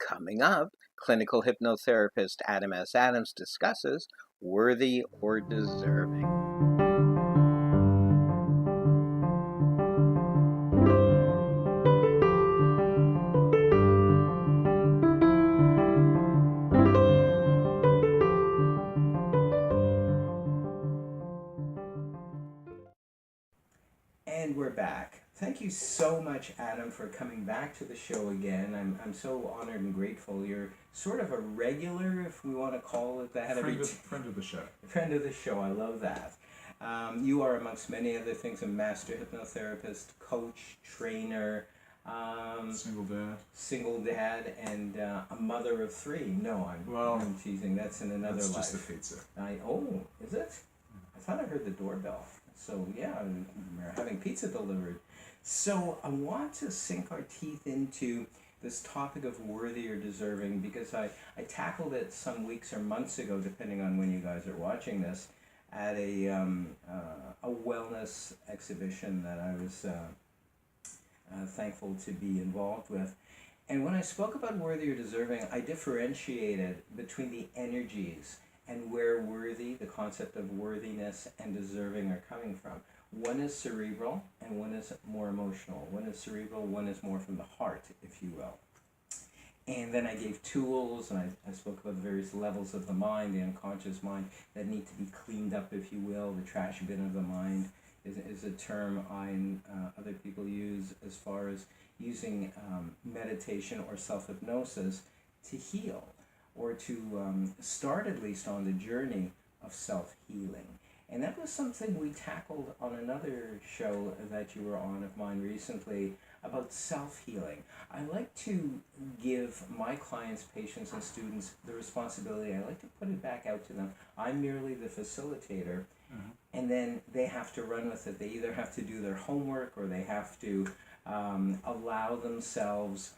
Coming up, clinical hypnotherapist Adam S. Adams discusses worthy or deserving. And we're back. Thank you so much, Adam, for coming back to the show again. I'm so honored and grateful. You're sort of a regular, if we want to call it that. Friend of the show. Friend of the show, I love that. You are, amongst many other things, a master hypnotherapist, coach, trainer, single dad, and a mother of three. No, I'm teasing. That's in another life. That's just the pizza. Is it? I thought I heard the doorbell. So yeah, we're having pizza delivered. So I want to sink our teeth into this topic of worthy or deserving because I tackled it some weeks or months ago, depending on when you guys are watching this, at a wellness exhibition that I was thankful to be involved with. And when I spoke about worthy or deserving, I differentiated between the energies and where worthy, the concept of worthiness and deserving are coming from. One is cerebral and one is more emotional. One is cerebral, one is more from the heart, if you will. And then I gave tools, and I spoke about the various levels of the mind, the unconscious mind, that need to be cleaned up, if you will. The trash bin of the mind is a term other people use as far as using meditation or self-hypnosis to heal, or to start at least on the journey of self-healing. And that was something we tackled on another show that you were on of mine recently about self-healing. I like to give my clients, patients, and students the responsibility. I like to put it back out to them. I'm merely the facilitator, and then they have to run with it. They either have to do their homework or they have to allow themselves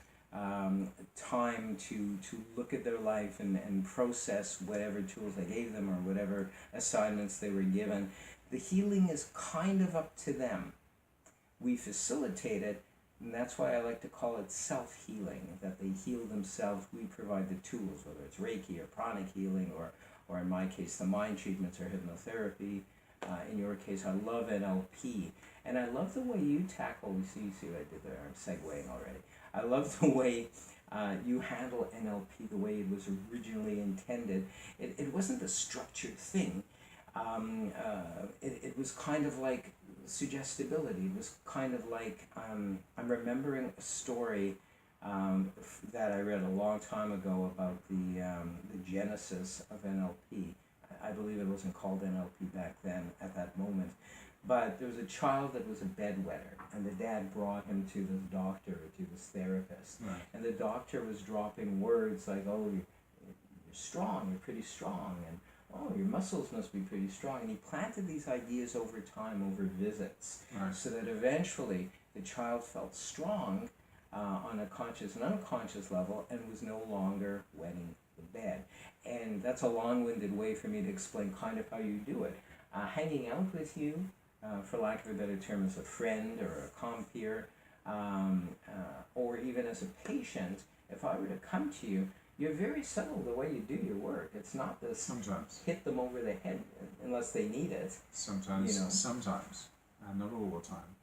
time to look at their life and process whatever tools I gave them or whatever assignments they were given. The healing is kind of up to them. We facilitate it, and that's why I like to call it self-healing, that they heal themselves. We provide the tools, whether it's Reiki or pranic healing, or in my case, the mind treatments or hypnotherapy. In your case, I love NLP. And I love the way you tackle, you see what I did there, I'm segueing already. I love the way you handle NLP, the way it was originally intended. It wasn't a structured thing. It was kind of like suggestibility. It was kind of like, I'm remembering a story that I read a long time ago about the genesis of NLP. I believe it wasn't called NLP back then at that moment. But there was a child that was a bedwetter, and the dad brought him to this doctor, to this therapist. Right. And the doctor was dropping words like, oh, you're strong, you're pretty strong, and oh, your muscles must be pretty strong. And he planted these ideas over time, over visits, so that eventually the child felt strong on a conscious and unconscious level and was no longer wetting the bed. And that's a long-winded way for me to explain kind of how you do it. Hanging out with you, for lack of a better term, as a friend or a compeer, or even as a patient, if I were to come to you, you're very subtle the way you do your work. It's not this sometimes hit them over the head unless they need it. Sometimes, and not all the time.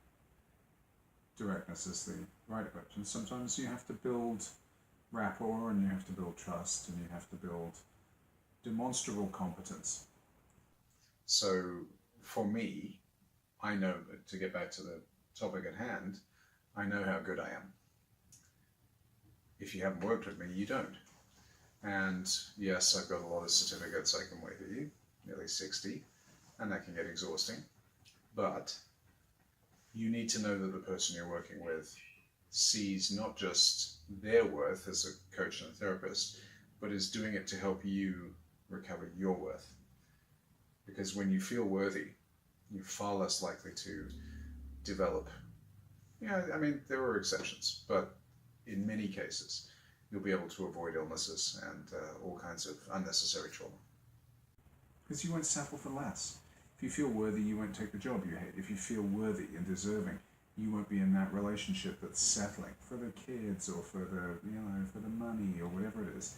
Directness is the right approach, and sometimes you have to build rapport, and you have to build trust, and you have to build demonstrable competence. So for me, I know that, to get back to the topic at hand, I know how good I am. If you haven't worked with me, you don't. And yes, I've got a lot of certificates I can wave at you, nearly 60, and that can get exhausting. But you need to know that the person you're working with sees not just their worth as a coach and a therapist, but is doing it to help you recover your worth. Because when you feel worthy, you're far less likely to develop. I mean, there are exceptions, but in many cases, you'll be able to avoid illnesses and all kinds of unnecessary trauma. Because you won't settle for less. If you feel worthy, you won't take the job you hate. If you feel worthy and deserving, you won't be in that relationship that's settling for the kids or for the, for the money or whatever it is.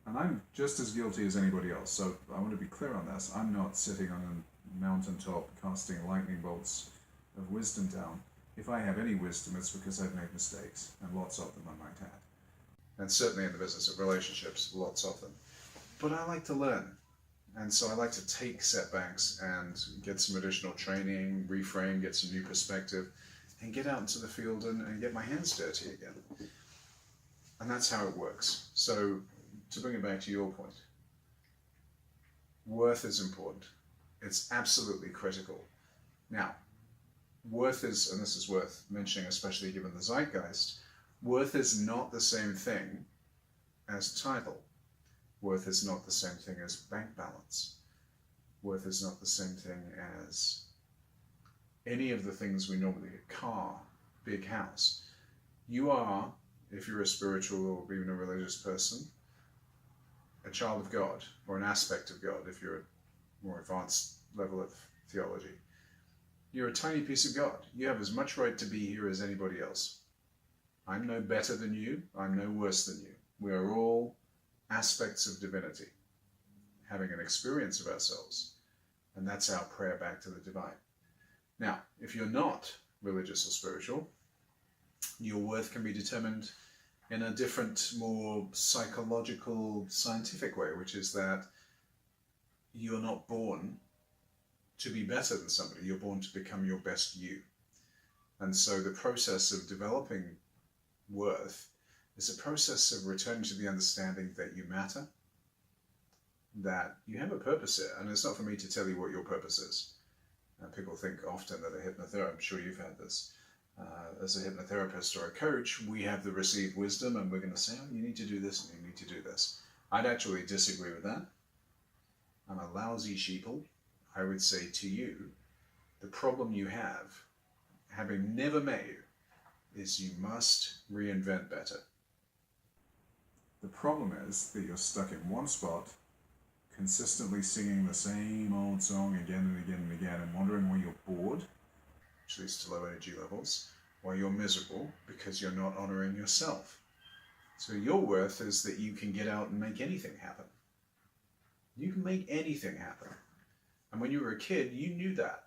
And I'm just as guilty as anybody else, so I want to be clear on this. I'm not sitting on a mountaintop casting lightning bolts of wisdom down. If I have any wisdom, it's because I've made mistakes, and lots of them I might add. And certainly in the business of relationships, lots of them. But I like to learn. And so I like to take setbacks and get some additional training, reframe, get some new perspective, and get out into the field and get my hands dirty again. And that's how it works. So to bring it back to your point, worth is important. It's absolutely critical. Now, worth is, and this is worth mentioning, especially given the zeitgeist, worth is not the same thing as title. Worth is not the same thing as bank balance. Worth is not the same thing as any of the things we normally get, car, big house. You are, if you're a spiritual or even a religious person, a child of God, or an aspect of God, if you're a more advanced level of theology. You're a tiny piece of God. You have as much right to be here as anybody else. I'm no better than you. I'm no worse than you. We are all aspects of divinity, having an experience of ourselves. And that's our prayer back to the divine. Now, if you're not religious or spiritual, your worth can be determined in a different, more psychological, scientific way, which is that you're not born to be better than somebody. You're born to become your best you. And so the process of developing worth is a process of returning to the understanding that you matter, that you have a purpose here. And it's not for me to tell you what your purpose is. People think often that a hypnotherapist, I'm sure you've had this, as a hypnotherapist or a coach, we have the received wisdom and we're going to say, oh, you need to do this and you need to do this. I'd actually disagree with that. I'm a lousy sheeple. I would say to you, the problem you have, having never made, is you must reinvent better. The problem is that you're stuck in one spot, consistently singing the same old song again and again and again, and wondering why you're bored, which leads to low energy levels, why you're miserable, because you're not honoring yourself. So your worth is that you can get out and make anything happen. You can make anything happen. And when you were a kid, you knew that.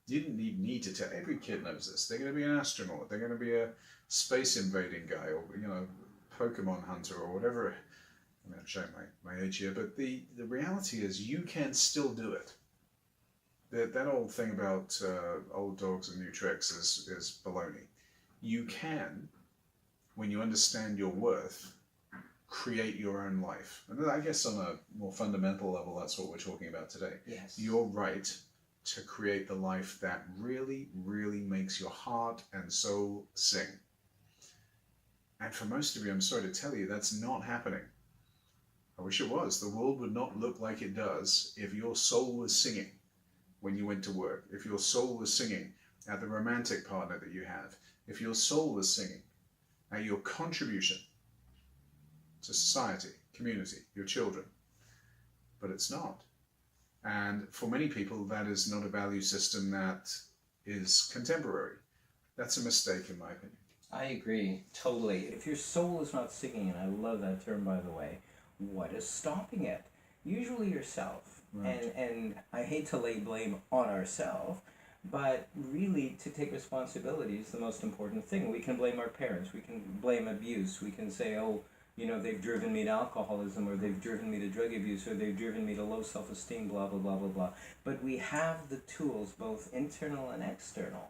You didn't need to tell. Every kid knows this. They're going to be an astronaut. They're going to be a space invading guy, or Pokemon hunter, or whatever. I mean, I'm showing my age here, but the reality is you can still do it. That old thing about old dogs and new tricks is baloney. You can, when you understand your worth, create your own life. And I guess on a more fundamental level, that's what we're talking about today. Yes. Your right to create the life that really, really makes your heart and soul sing. And for most of you, I'm sorry to tell you, that's not happening. I wish it was. The world would not look like it does if your soul was singing when you went to work, if your soul was singing at the romantic partner that you have, if your soul was singing at your contribution to society, community, your children. But it's not. And for many people, that is not a value system that is contemporary. That's a mistake, in my opinion. I agree, totally. If your soul is not singing, and I love that term, by the way, what is stopping it? Usually yourself. Right. And I hate to lay blame on ourselves, but really to take responsibility is the most important thing. We can blame our parents. We can blame abuse. We can say, oh, they've driven me to alcoholism, or they've driven me to drug abuse, or they've driven me to low self-esteem, blah, blah, blah, blah, blah. But we have the tools, both internal and external,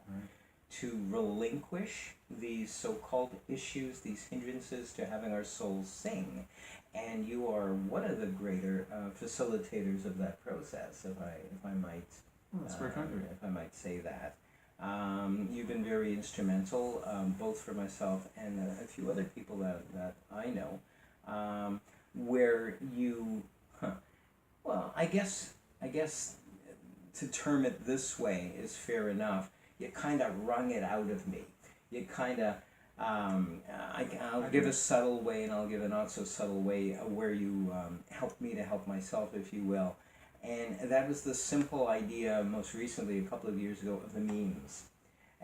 to relinquish these so-called issues, these hindrances to having our souls sing. And you are one of the greater facilitators of that process, if I might. That's very kind of you. If I might say that. You've been very instrumental, both for myself and a few other people that I know, where you, well, I guess to term it this way is fair enough. You kind of wrung it out of me. You kind of, I'll give a subtle way and I'll give a not so subtle way where you helped me to help myself, if you will. And that was the simple idea, most recently, a couple of years ago, of the memes.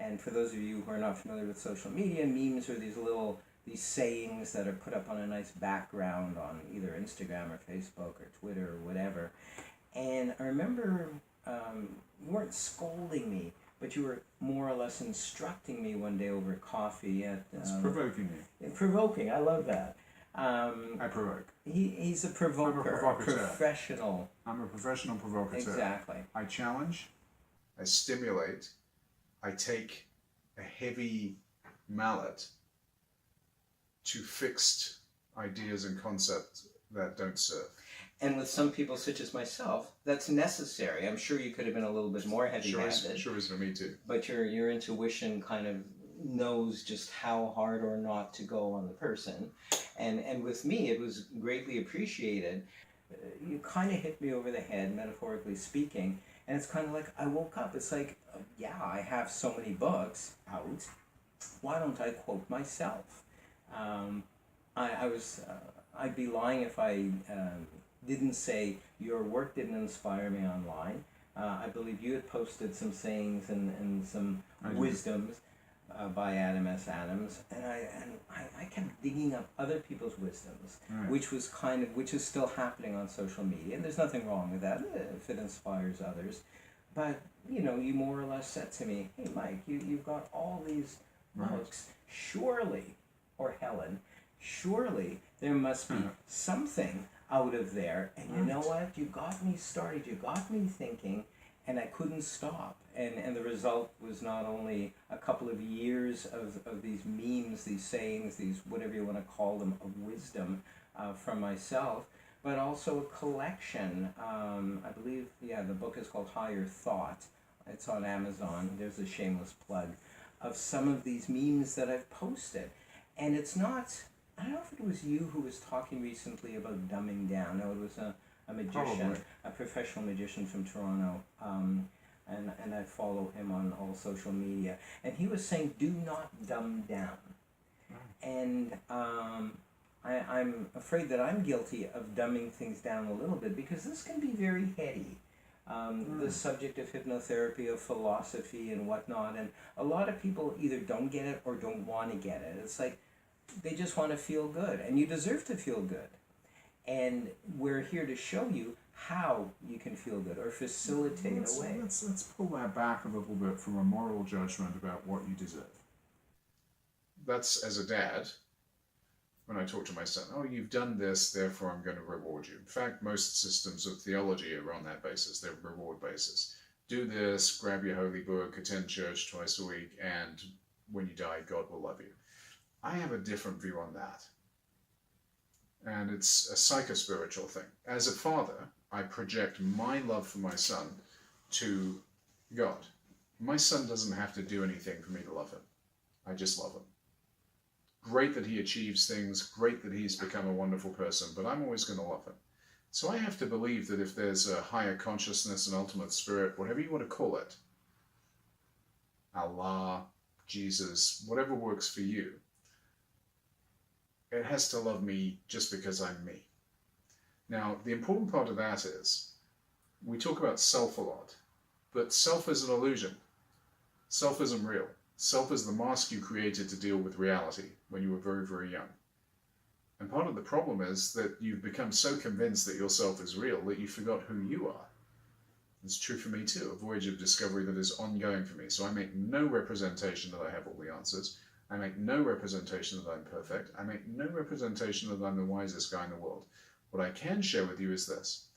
And for those of you who are not familiar with social media, memes are these sayings that are put up on a nice background on either Instagram or Facebook or Twitter or whatever. And I remember you weren't scolding me, but you were more or less instructing me one day over coffee at... It's provoking me. Provoking, I love that. I provoke. He's a provoker. I'm a provocateur. Professional. I'm a professional provocateur. Exactly. I challenge, I stimulate, I take a heavy mallet to fixed ideas and concepts that don't serve. And with some people, such as myself, that's necessary. I'm sure you could have been a little bit more heavy-handed. Sure is for me too. But your intuition kind of knows just how hard or not to go on the person. And with me, it was greatly appreciated. You kind of hit me over the head, metaphorically speaking, and it's kind of like I woke up. It's like, yeah, I have so many books out. Why don't I quote myself? I'd be lying if I didn't say your work didn't inspire me online. I believe you had posted some sayings and some wisdoms by Adam S. Adams, and I kept digging up other people's wisdoms, right. which is still happening on social media, and there's nothing wrong with that if it inspires others. But you more or less said to me, "Hey, Mike, you've got all these books. Surely, or Helen, surely there must be something out of there." And you know what? You got me started. You got me thinking, and I couldn't stop. And the result was not only a couple of years of these memes, these sayings, these whatever you want to call them, of wisdom from myself, but also a collection. I believe, the book is called Higher Thought. It's on Amazon. There's a shameless plug of some of these memes that I've posted. And it's not, I don't know if it was you who was talking recently about dumbing down. No, it was a magician, Probably. a professional magician from Toronto. And I follow him on all social media. And he was saying, do not dumb down. And I'm afraid that I'm guilty of dumbing things down a little bit because this can be very heady. The subject of hypnotherapy, of philosophy and whatnot, and a lot of people either don't get it or don't want to get it. It's like they just want to feel good, and you deserve to feel good. And we're here to show you how you can feel good or facilitate a way. Let's pull that back a little bit from a moral judgment about what you deserve. That's, as a dad, when I talk to my son, oh, you've done this, therefore I'm going to reward you. In fact, most systems of theology are on that basis. They're reward basis. Do this, grab your holy book, attend church twice a week, and when you die, God will love you. I have a different view on that. And it's a psychospiritual thing. As a father, I project my love for my son to God. My son doesn't have to do anything for me to love him. I just love him. Great that he achieves things, great that he's become a wonderful person, but I'm always going to love him. So I have to believe that if there's a higher consciousness, an ultimate spirit, whatever you want to call it, Allah, Jesus, whatever works for you, it has to love me just because I'm me. Now, the important part of that is, we talk about self a lot, but self is an illusion. Self isn't real. Self is the mask you created to deal with reality when you were very, very young. And part of the problem is that you've become so convinced that yourself is real that you forgot who you are. It's true for me too, a voyage of discovery that is ongoing for me. So I make no representation that I have all the answers. I make no representation that I'm perfect. I make no representation that I'm the wisest guy in the world. What I can share with you is this.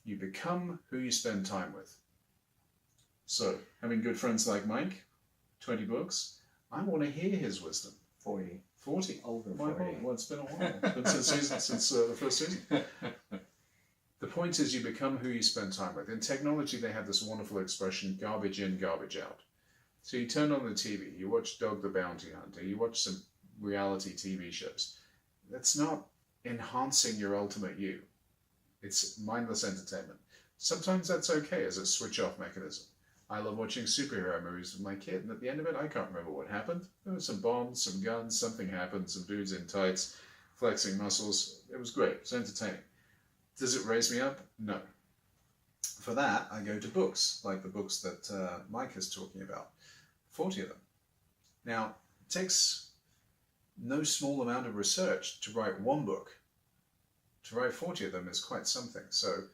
You become who you spend time with. So, having good friends like Mike, 20 books, I want to hear his wisdom. 40. 40. Over My 40. God, well, it's been a while. It's been since the first season. The point is you become who you spend time with. In technology, they have this wonderful expression, garbage in, garbage out. So you turn on the TV, you watch Dog the Bounty Hunter, you watch some reality TV shows. That's not enhancing your ultimate you. It's mindless entertainment. Sometimes that's okay as a switch-off mechanism. I love watching superhero movies with my kid, and at the end of it, I can't remember what happened. There were some bombs, some guns, something happened, some dudes in tights, flexing muscles. It was great. It's entertaining. Does it raise me up? No. For that, I go to books, like the books that Mike is talking about. 40 of them. Now, it takes no small amount of research to write one book. To write 40 of them is quite something. So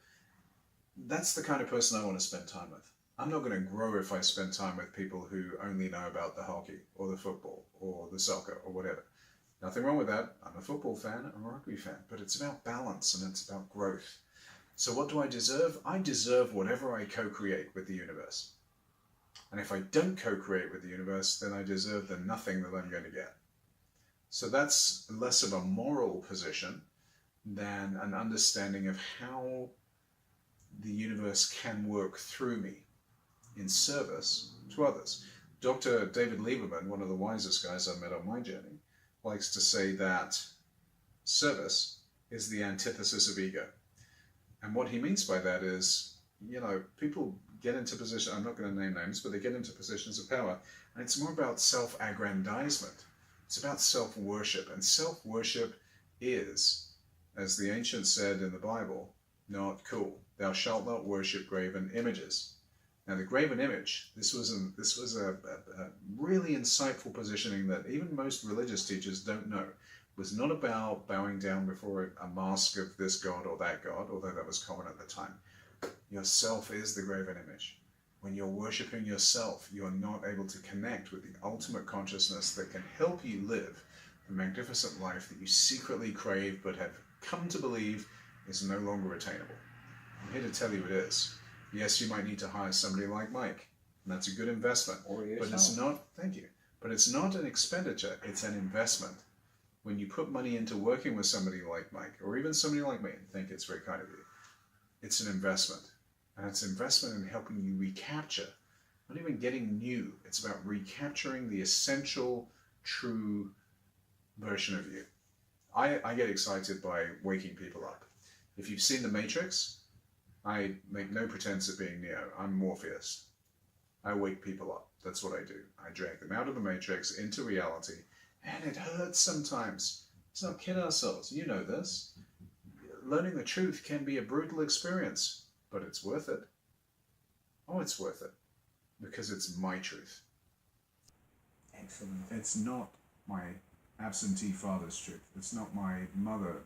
that's the kind of person I want to spend time with. I'm not going to grow if I spend time with people who only know about the hockey or the football or the soccer or whatever. Nothing wrong with that. I'm a football fan, I'm a rugby fan, but it's about balance and it's about growth. So what do I deserve? I deserve whatever I co-create with the universe. And if I don't co-create with the universe, then I deserve the nothing that I'm going to get. So that's less of a moral position than an understanding of how the universe can work through me in service to others. Dr. David Lieberman, one of the wisest guys I've met on my journey, likes to say that service is the antithesis of ego. And what he means by that is, people get into positions, I'm not going to name names, but they get into positions of power, and it's more about self-aggrandizement. It's about self-worship, and self-worship is, as the ancients said in the Bible, not cool. Thou shalt not worship graven images. Now, the graven image, this was a really insightful positioning that even most religious teachers don't know. It was not about bowing down before a mask of this god or that god, although that was common at the time. Yourself is the graven image. When you're worshipping yourself, you are not able to connect with the ultimate consciousness that can help you live the magnificent life that you secretly crave but have come to believe is no longer attainable. I'm here to tell you it is. Yes, you might need to hire somebody like Mike, and that's a good investment. Or yourself. But it's not, thank you, but it's not an expenditure, it's an investment. When you put money into working with somebody like Mike, or even somebody like me, I think it's very kind of you, it's an investment. And it's an investment in helping you recapture, not even getting new, it's about recapturing the essential, true version of you. I get excited by waking people up. If you've seen The Matrix, I make no pretense of being Neo. I'm Morpheus. I wake people up. That's what I do. I drag them out of the Matrix into reality, and it hurts sometimes. Let's not kid ourselves. You know this. Learning the truth can be a brutal experience, but it's worth it. Oh, it's worth it. Because it's my truth. Excellent. It's not my absentee father's truth. It's not my mother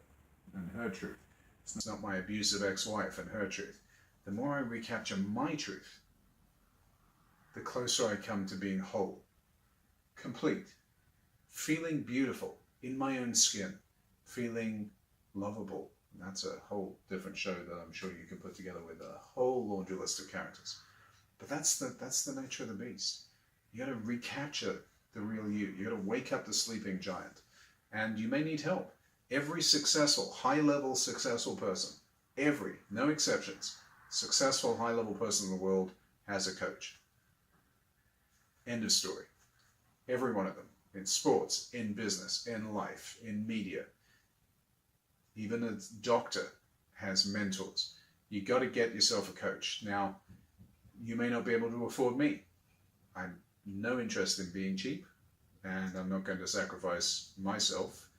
and her truth. It's not my abusive ex-wife and her truth. The more I recapture my truth, the closer I come to being whole, complete, feeling beautiful in my own skin, feeling lovable. And that's a whole different show that I'm sure you can put together with a whole laundry list of characters. But that's the nature of the beast. You got to recapture the real you. You got to wake up the sleeping giant. And you may need help. Every successful, high-level successful person, no exceptions, successful high-level person in the world has a coach. End of story. Every one of them. In sports, in business, in life, in media. Even a doctor has mentors. You got to get yourself a coach. Now, you may not be able to afford me. I'm no interest in being cheap, and I'm not going to sacrifice myself.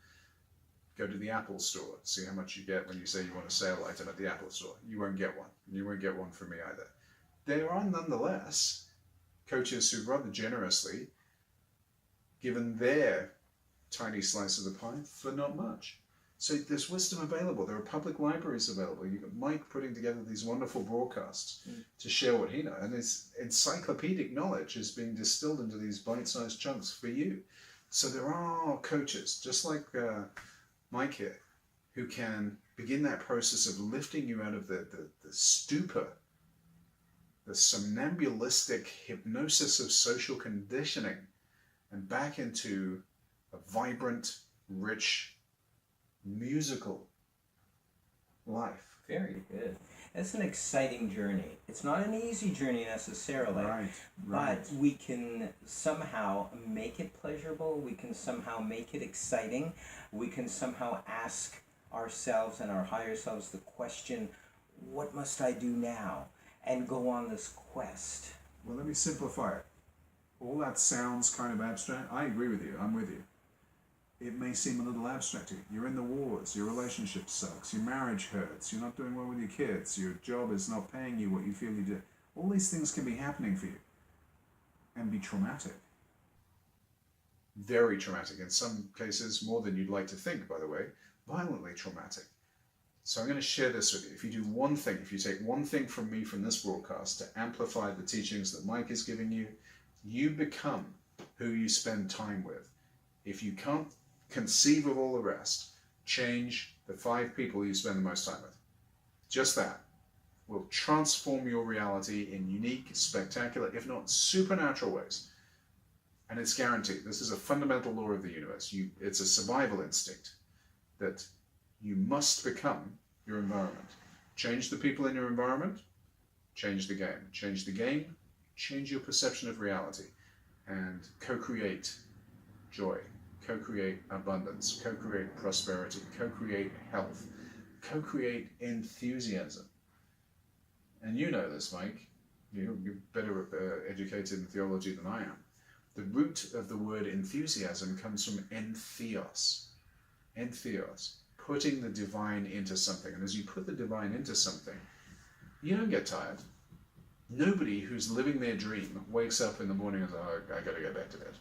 Go to the Apple store, see how much you get when you say you want a sale item at the Apple store. You won't get one. You won't get one from me either. There are nonetheless coaches who rather generously given their tiny slice of the pie for not much. So there's wisdom available. There are public libraries available. You've got Mike putting together these wonderful broadcasts to share what he knows. And his encyclopedic knowledge is being distilled into these bite-sized chunks for you. So there are coaches, just like Mike here, who can begin that process of lifting you out of the stupor, the somnambulistic hypnosis of social conditioning, and back into a vibrant, rich, musical life. Very good. It's an exciting journey. It's not an easy journey necessarily, Right. but we can somehow make it pleasurable. We can somehow make it exciting. We can somehow ask ourselves and our higher selves the question, what must I do now? And go on this quest. Well, let me simplify it. All that sounds kind of abstract. I agree with you. I'm with you. It may seem a little abstract to you. You're in the wars, your relationship sucks, your marriage hurts, you're not doing well with your kids, your job is not paying you what you feel you do. All these things can be happening for you and be traumatic. Very traumatic. In some cases, more than you'd like to think, by the way, violently traumatic. So I'm going to share this with you. If you do one thing, if you take one thing from me from this broadcast to amplify the teachings that Mike is giving you, you become who you spend time with. If you can't conceive of all the rest, change the 5 people you spend the most time with. Just that will transform your reality in unique, spectacular, if not supernatural ways. And it's guaranteed. This is a fundamental law of the universe. It's a survival instinct that you must become your environment. Change the people in your environment, change the game. Change the game, change your perception of reality. And co-create joy, co-create abundance, co-create prosperity, co-create health, co-create enthusiasm. And you know this, Mike. You're better educated in theology than I am. The root of the word enthusiasm comes from entheos. Entheos, putting the divine into something. And as you put the divine into something, you don't get tired. Nobody who's living their dream wakes up in the morning and says, oh, I got to go back to bed.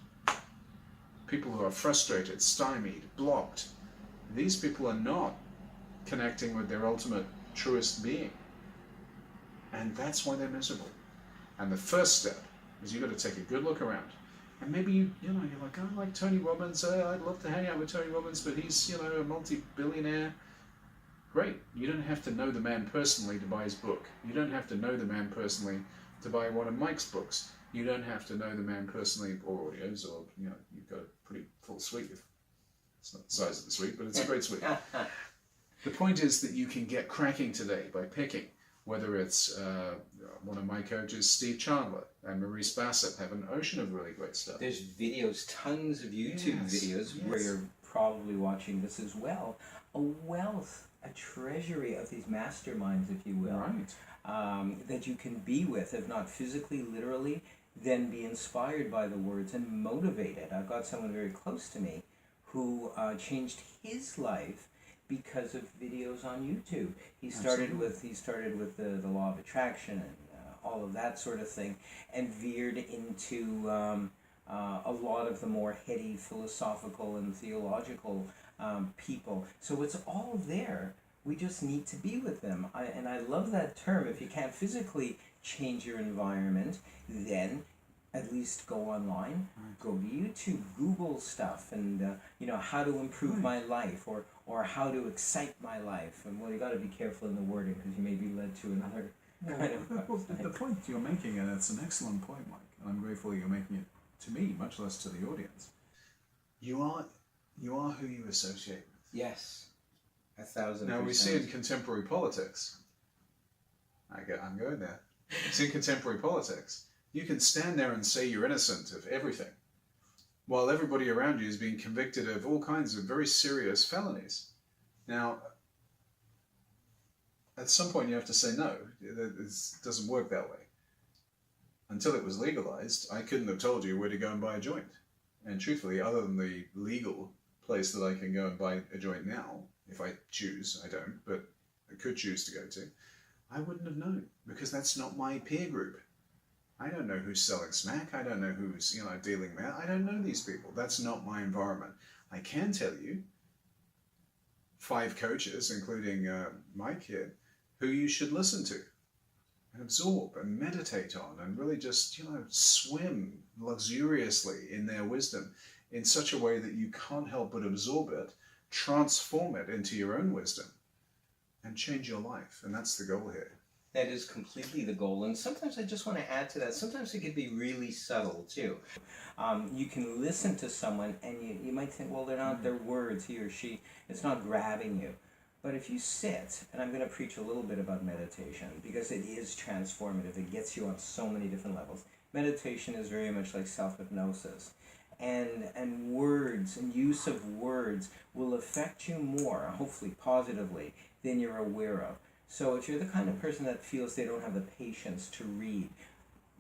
People who are frustrated, stymied, blocked, these people are not connecting with their ultimate, truest being. And that's why they're miserable. And the first step is you've got to take a good look around. And maybe you're like, oh, I like Tony Robbins. I'd love to hang out with Tony Robbins, but he's, a multi-billionaire. Great. You don't have to know the man personally to buy his book. You don't have to know the man personally to buy one of Mike's books. You don't have to know the man personally or audios, or, you've got a pretty full suite. It's not the size of the suite, but it's a great suite. The point is that you can get cracking today by picking, whether it's one of my coaches, Steve Chandler, and Maurice Bassett, have an ocean of really great stuff. There's videos, tons of YouTube videos where you're probably watching this as well. A wealth, a treasury of these masterminds, if you will, Right. that you can be with, if not physically, literally, then be inspired by the words and motivated. I've got someone very close to me who changed his life because of videos on YouTube. He started with the law of attraction and all of that sort of thing, and veered into a lot of the more heady philosophical and theological people. So it's all there. We just need to be with them. And I love that term. If you can't physically change your environment, then at least go online, go to YouTube, Google stuff, and how to improve my life, or how to excite my life. And well, you got to be careful in the wording because you may be led to another kind of. The point you're making, and it's an excellent point, Mike, and I'm grateful you're making it to me, much less to the audience. You are who you associate with. Yes, 1,000%. Now we see in contemporary politics. I'm going there. See in contemporary politics. You can stand there and say you're innocent of everything, while everybody around you is being convicted of all kinds of very serious felonies. Now, at some point you have to say no, it doesn't work that way. Until it was legalized, I couldn't have told you where to go and buy a joint. And truthfully, other than the legal place that I can go and buy a joint now, if I choose, I don't, but I could choose to go to, I wouldn't have known, because that's not my peer group. I don't know who's selling smack. I don't know who's, dealing there. I don't know these people. That's not my environment. I can tell you 5 coaches, including Mike here, who you should listen to and absorb and meditate on and really just, swim luxuriously in their wisdom in such a way that you can't help but absorb it, transform it into your own wisdom, and change your life. And that's the goal here. That is completely the goal. And sometimes I just want to add to that. Sometimes it can be really subtle too. You can listen to someone and you might think, well, they're not their words, he or she. It's not grabbing you. But if you sit, and I'm going to preach a little bit about meditation because it is transformative. It gets you on so many different levels. Meditation is very much like self-hypnosis. And words and use of words will affect you more, hopefully positively, than you're aware of. So if you're the kind of person that feels they don't have the patience to read,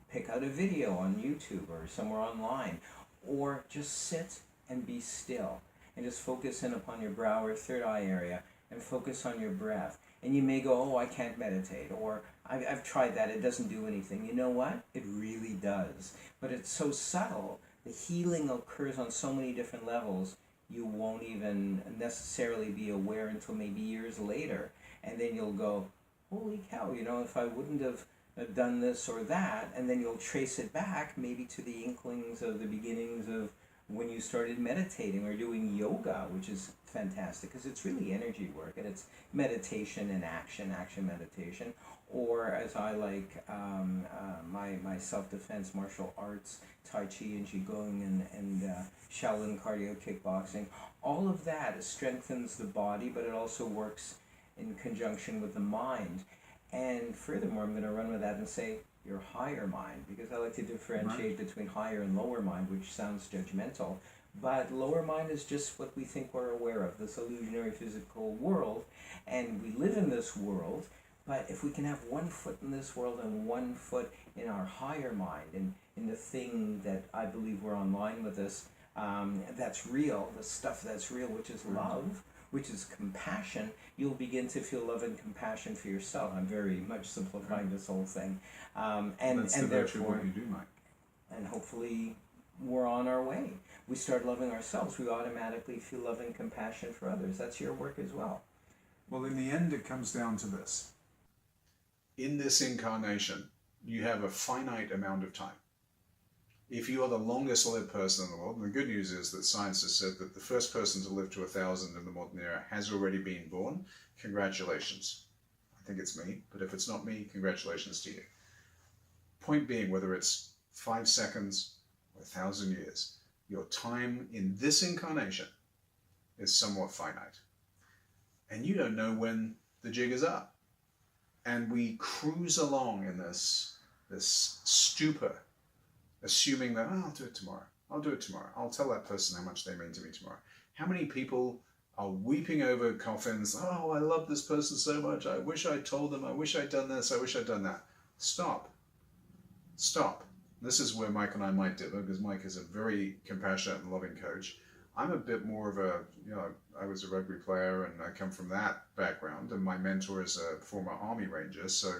pick out a video on YouTube or somewhere online, or just sit and be still and just focus in upon your brow or third eye area and focus on your breath. And you may go, oh, I can't meditate, or I've tried that, it doesn't do anything. You know what? It really does. But it's so subtle the healing occurs on so many different levels, you won't even necessarily be aware until maybe years later. And then you'll go, holy cow, if I wouldn't have done this or that, and then you'll trace it back maybe to the inklings of the beginnings of when you started meditating or doing yoga, which is fantastic because it's really energy work and it's meditation and action meditation, or as I like my self-defense martial arts, Tai Chi and Qigong and Shaolin cardio kickboxing. All of that strengthens the body, but it also works in conjunction with the mind. And furthermore, I'm going to run with that and say your higher mind, because I like to differentiate between higher and lower mind, which sounds judgmental. But lower mind is just what we think we're aware of, this illusionary physical world. And we live in this world, but if we can have one foot in this world and one foot in our higher mind, and in the thing that I believe we're online with this, that's real, the stuff that's real, which is love, which is compassion, you'll begin to feel love and compassion for yourself. I'm very much simplifying this whole thing. That's the virtue of what you do, Mike. And hopefully we're on our way. We start loving ourselves, we automatically feel love and compassion for others. That's your work as well. Well, in the end, it comes down to this. In this incarnation, you have a finite amount of time. If you are the longest lived person in the world, and the good news is that science has said that the first person to live to 1,000 in the modern era has already been born, congratulations. I think it's me, but if it's not me, congratulations to you. Point being, whether it's 5 seconds or 1,000 years, your time in this incarnation is somewhat finite. And you don't know when the jig is up. And we cruise along in this stupor, assuming that, I'll do it tomorrow. I'll tell that person how much they mean to me tomorrow. How many people are weeping over coffins? Oh, I love this person so much. I wish I told them. I wish I'd done this. I wish I'd done that. Stop. This is where Mike and I might differ, because Mike is a very compassionate and loving coach. I'm a bit more of a, I was a rugby player and I come from that background, and my mentor is a former Army Ranger, so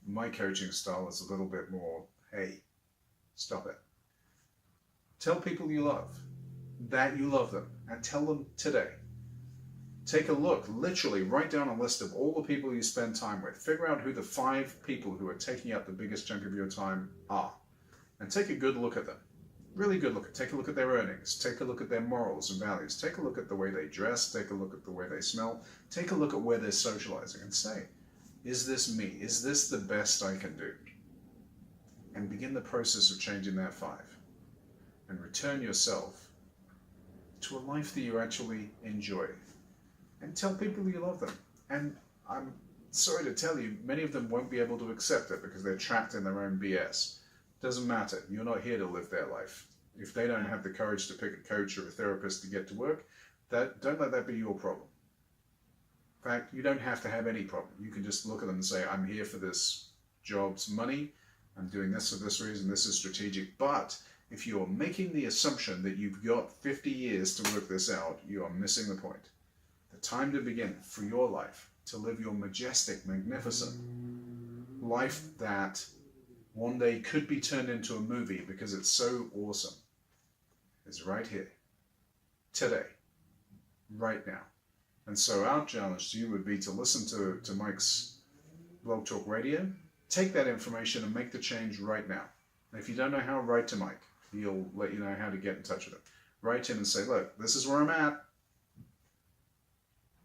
my coaching style is a little bit more, hey, stop it. Tell people you love, that you love them, and tell them today. Take a look, literally write down a list of all the people you spend time with. Figure out who the 5 people who are taking up the biggest chunk of your time are, and take a good look at them. Really good look. Take a look at their earnings. Take a look at their morals and values. Take a look at the way they dress. Take a look at the way they smell. Take a look at where they're socializing and say, is this me? Is this the best I can do? And begin the process of changing that 5. And return yourself to a life that you actually enjoy. And tell people you love them. And I'm sorry to tell you, many of them won't be able to accept it because they're trapped in their own BS. Doesn't matter. You're not here to live their life. If they don't have the courage to pick a coach or a therapist to get to work, don't let that be your problem. In fact, you don't have to have any problem. You can just look at them and say, I'm here for this job's money. I'm doing this for this reason. This is strategic. But if you're making the assumption that you've got 50 years to work this out, you are missing the point. The time to begin for your life, to live your majestic, magnificent life that one day could be turned into a movie because it's so awesome, is right here, today, right now. And so our challenge to you would be to listen to Mike's Blog Talk Radio, take that information and make the change right now. And if you don't know how, write to Mike. He'll let you know how to get in touch with him. Write him and say, look, this is where I'm at,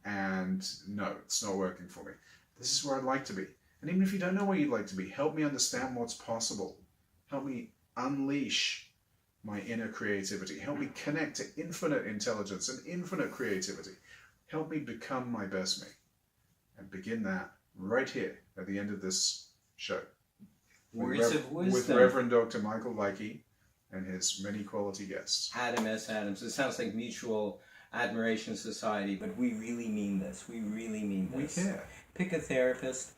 and no, it's not working for me. This is where I'd like to be. And even if you don't know where you'd like to be, help me understand what's possible. Help me unleash my inner creativity. Help me connect to infinite intelligence and infinite creativity. Help me become my best me. And begin that right here at the end of this show. Words of wisdom. With Reverend Dr. Michael Likey and his many quality guests. Adam S. Adams. It sounds like Mutual Admiration Society, but we really mean this. We really mean this. We care. Pick a therapist.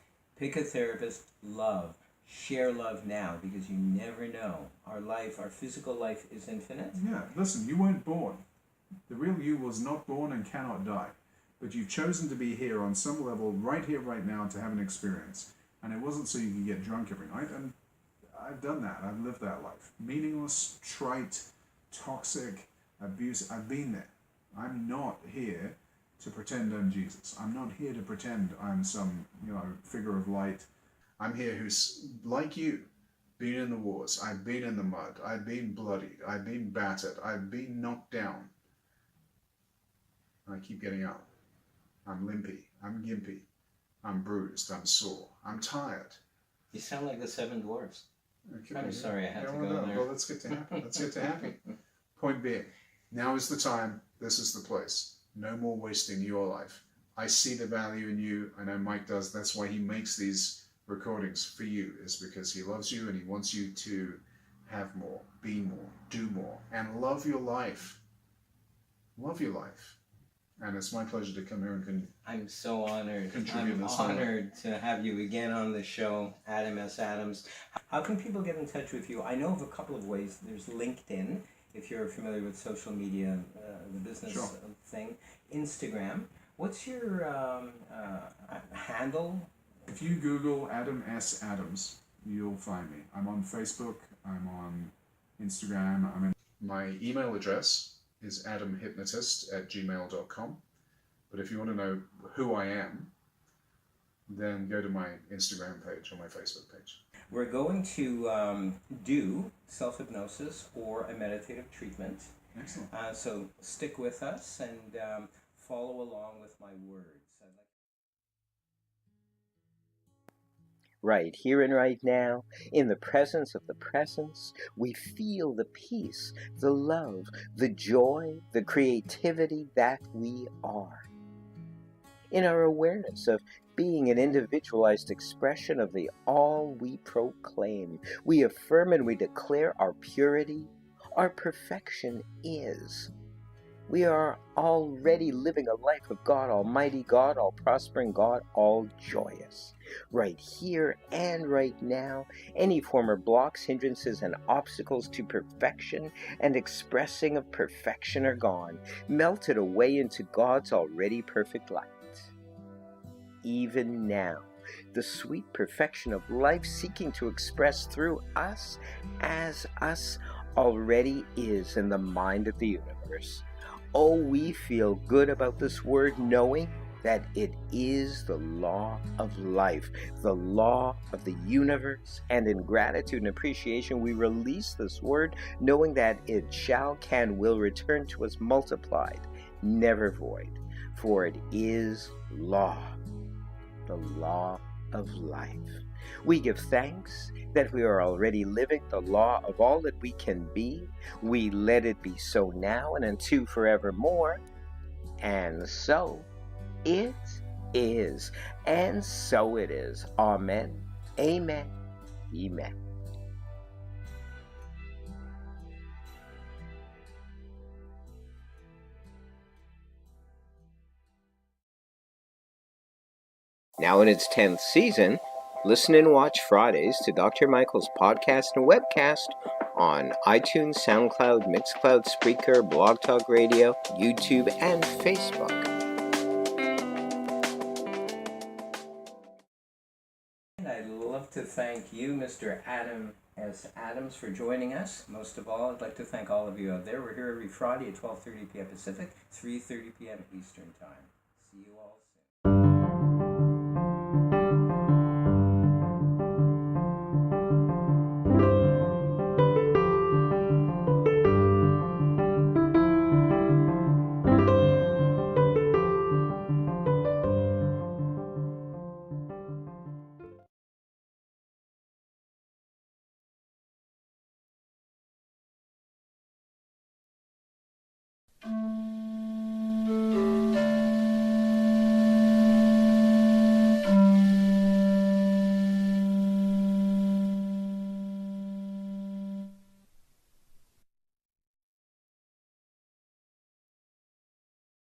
Love. Share love now, because you never know. Our life, our physical life is infinite. Yeah, listen, you weren't born. The real you was not born and cannot die. But you've chosen to be here on some level, right here, right now, to have an experience. And it wasn't so you could get drunk every night. And I've done that. I've lived that life. Meaningless, trite, toxic abuse. I've been there. I'm not here to pretend I'm Jesus. I'm not here to pretend I'm some, figure of light. I'm here who's like you, been in the wars. I've been in the mud. I've been bloodied. I've been battered. I've been knocked down. I keep getting up. I'm limpy. I'm gimpy. I'm bruised. I'm sore. I'm tired. You sound like the Seven Dwarfs. Okay, I'm sorry I had to go there. Well, let's get to happy. Let's get to happy. Point being, now is the time. This is the place. No more wasting your life. I see the value in you. I know Mike does. That's why he makes these recordings for you, is because he loves you and he wants you to have more, be more, do more, and love your life. Love your life. And it's my pleasure to come here and I'm so honored. contribute I'm this honored to have you again on the show, Adam S. Adams. How can people get in touch with you? I know of a couple of ways. There's LinkedIn, if you're familiar with social media, the business Sure. thing. Instagram. What's your handle? If you Google Adam S. Adams, you'll find me. I'm on Facebook. I'm on Instagram. My email address is adamhypnotist@gmail.com. But if you want to know who I am, then go to my Instagram page or my Facebook page. We're going to do self-hypnosis or a meditative treatment. Excellent. So stick with us and follow along with my words. Right here and right now, in the presence of the presence, we feel the peace, the love, the joy, the creativity that we are. In our awareness of being an individualized expression of the all we proclaim, we affirm and we declare our purity, our perfection is. We are already living a life of God, Almighty God, all prospering God, all joyous. Right here and right now, any former blocks, hindrances, and obstacles to perfection and expressing of perfection are gone, melted away into God's already perfect light. Even now, the sweet perfection of life seeking to express through us as us already is in the mind of the universe. Oh, we feel good about this word, knowing that it is the law of life, the law of the universe, and in gratitude and appreciation we release this word, knowing that it shall, can, will return to us multiplied, never void, for it is law, the law of life. We give thanks that we are already living the law of all that we can be. We let it be so now and unto forevermore. And so it is. And so it is. Amen. Amen. Amen. Now in its 10th season, listen and watch Fridays to Dr. Michael's podcast and webcast on iTunes, SoundCloud, Mixcloud, Spreaker, Blog Talk Radio, YouTube, and Facebook. And I'd love to thank you, Mr. Adam S. Adams, for joining us. Most of all, I'd like to thank all of you out there. We're here every Friday at 12:30 p.m. Pacific, 3:30 p.m. Eastern Time. See you all soon.